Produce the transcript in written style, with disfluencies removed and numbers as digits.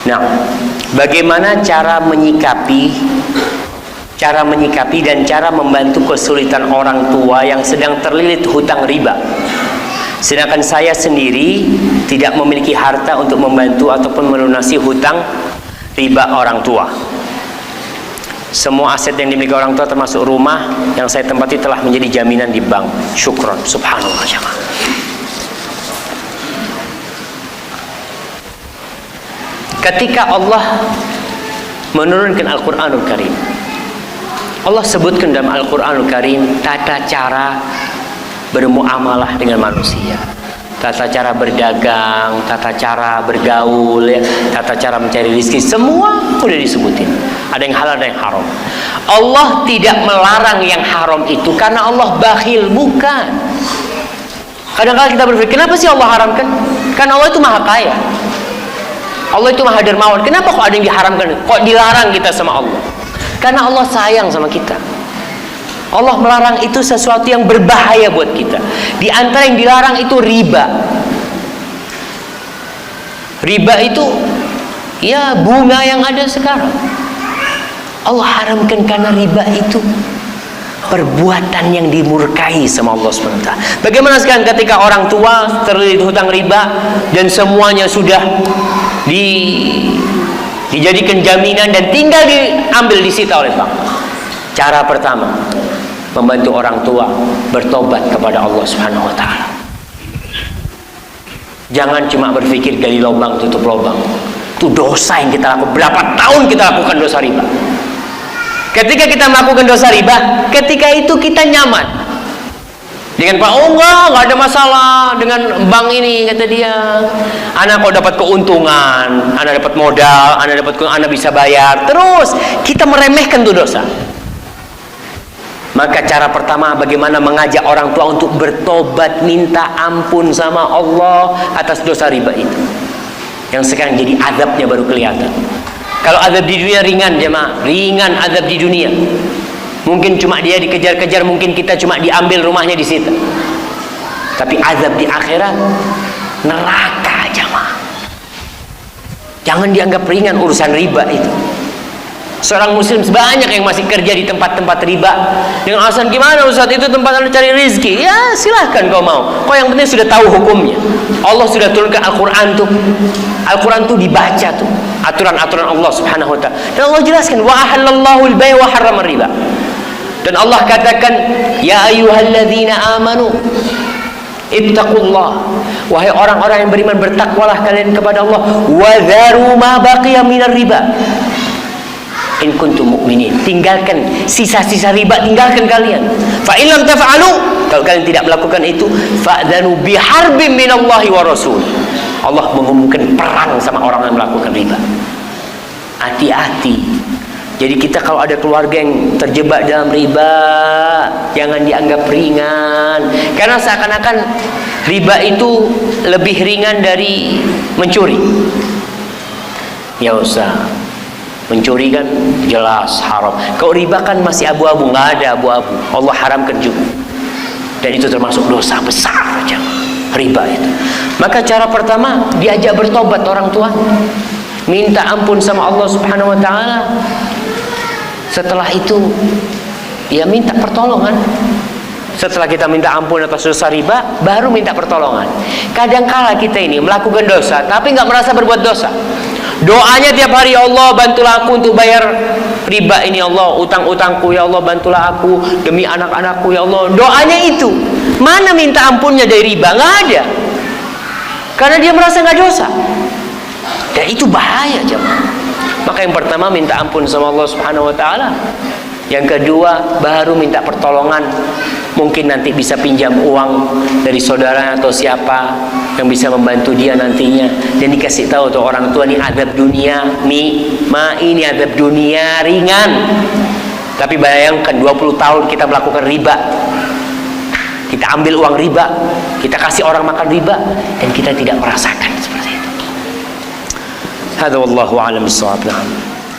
Nah, bagaimana cara menyikapi dan cara membantu kesulitan orang tua yang sedang terlilit hutang riba, sedangkan saya sendiri tidak memiliki harta untuk membantu ataupun melunasi hutang riba orang tua. Semua aset yang dimiliki orang tua termasuk rumah yang saya tempati telah menjadi jaminan di bank. Syukron, subhanallah jemaah. Ketika Allah menurunkan Al-Quranul Karim, Allah sebutkan dalam Al-Quranul Karim tata cara bermuamalah dengan manusia, tata cara berdagang, tata cara bergaul, ya, tata cara mencari rezeki, semua udah disebutin. Ada yang halal, ada yang haram. Allah tidak melarang yang haram itu karena Allah bakhil, bukan. Kadang-kadang kita berpikir, kenapa sih Allah haramkan? Karena Allah itu maha kaya, Allah itu maha dermawan. Kenapa kok ada yang diharamkan? Kok dilarang kita sama Allah? Karena Allah sayang sama kita. Allah melarang itu sesuatu yang berbahaya buat kita. Di antara yang dilarang itu riba. Riba itu ya bunga yang ada sekarang. Allah haramkan karena riba itu perbuatan yang dimurkai sama Allah SWT. Bagaimana sekarang ketika orang tua terlilit hutang riba dan semuanya sudah dijadikan jaminan dan tinggal diambil disita oleh bank. Cara pertama, membantu orang tua bertobat kepada Allah Subhanahu wa taala. Jangan cuma berpikir gali lubang tutup lubang. Itu dosa yang kita lakukan. Berapa tahun kita lakukan dosa riba? Ketika kita melakukan dosa riba, ketika itu kita nyaman dengan Pak, oh enggak ada masalah dengan bank ini, kata dia. Anak kok dapat keuntungan, anak dapat modal, anak bisa bayar. Terus kita meremehkan tuh dosa. Maka cara pertama, bagaimana mengajak orang tua untuk bertobat, minta ampun sama Allah atas dosa riba itu, yang sekarang jadi azabnya baru kelihatan. Kalau azab di dunia ringan jemaah, ringan azab di dunia. Mungkin cuma dia dikejar-kejar, mungkin kita cuma diambil rumahnya di situ. Tapi azab di akhirat neraka jemaah. Jangan dianggap ringan urusan riba itu. Seorang muslim banyak yang masih kerja di tempat-tempat riba dengan alasan, gimana Ustaz, itu tempat anda cari rezeki. Ya silahkan kau mau. Kau yang penting sudah tahu hukumnya. Allah sudah turunkan Al-Quran tuh. Al-Quran tuh dibaca tuh, aturan-aturan Allah Subhanahu wa ta'ala. Dan Allah jelaskan, wa ahallallahu al-bay' wa harrama riba. Dan Allah katakan, ya ayyuhalladzina amanu ittaqullah, wahai orang-orang yang beriman, bertakwalah kalian kepada Allah, wa dharu ma baqiya minar riba in kuntum mu'minin. Tinggalkan sisa-sisa riba, tinggalkan kalian. Fa in lam taf'alu, kalau kalian tidak melakukan itu, fa'dhanu biharbin minallahi wa rasul. Allah mengumumkan perang sama orang yang melakukan riba. Hati-hati. Jadi kita kalau ada keluarga yang terjebak dalam riba, jangan dianggap ringan. Karena seakan-akan riba itu lebih ringan dari mencuri. Ya usah. Mencuri kan jelas haram. Kalau riba kan masih abu-abu, nggak ada abu-abu. Allah haramkan juga. Dan itu termasuk dosa besar aja, riba itu. Maka cara pertama, diajak bertobat orang tua, minta ampun sama Allah Subhanahu wa ta'ala. Setelah itu ya minta pertolongan. Setelah kita minta ampun atas dosa riba, baru minta pertolongan. Kadangkala kita ini melakukan dosa tapi nggak merasa berbuat dosa. Doanya tiap hari, ya Allah bantulah aku untuk bayar riba ini, ya Allah utang-utangku, ya Allah bantulah aku demi anak-anakku, ya Allah. Doanya itu, mana minta ampunnya dari riba? Nggak ada. Karena dia merasa nggak dosa. Dan itu bahaya jemaah. Maka yang pertama minta ampun sama Allah Subhanahu wa ta'ala. Yang kedua baru minta pertolongan. Mungkin nanti bisa pinjam uang dari saudara atau siapa yang bisa membantu dia nantinya. Dan dikasih tahu tuh orang tua, nih azab dunia, ini azab dunia ringan. Tapi bayangkan 20 tahun kita melakukan riba. Kita ambil uang riba, kita kasih orang makan riba, dan kita tidak merasakan seperti itu. Hadza wallahu a'lam bissawab.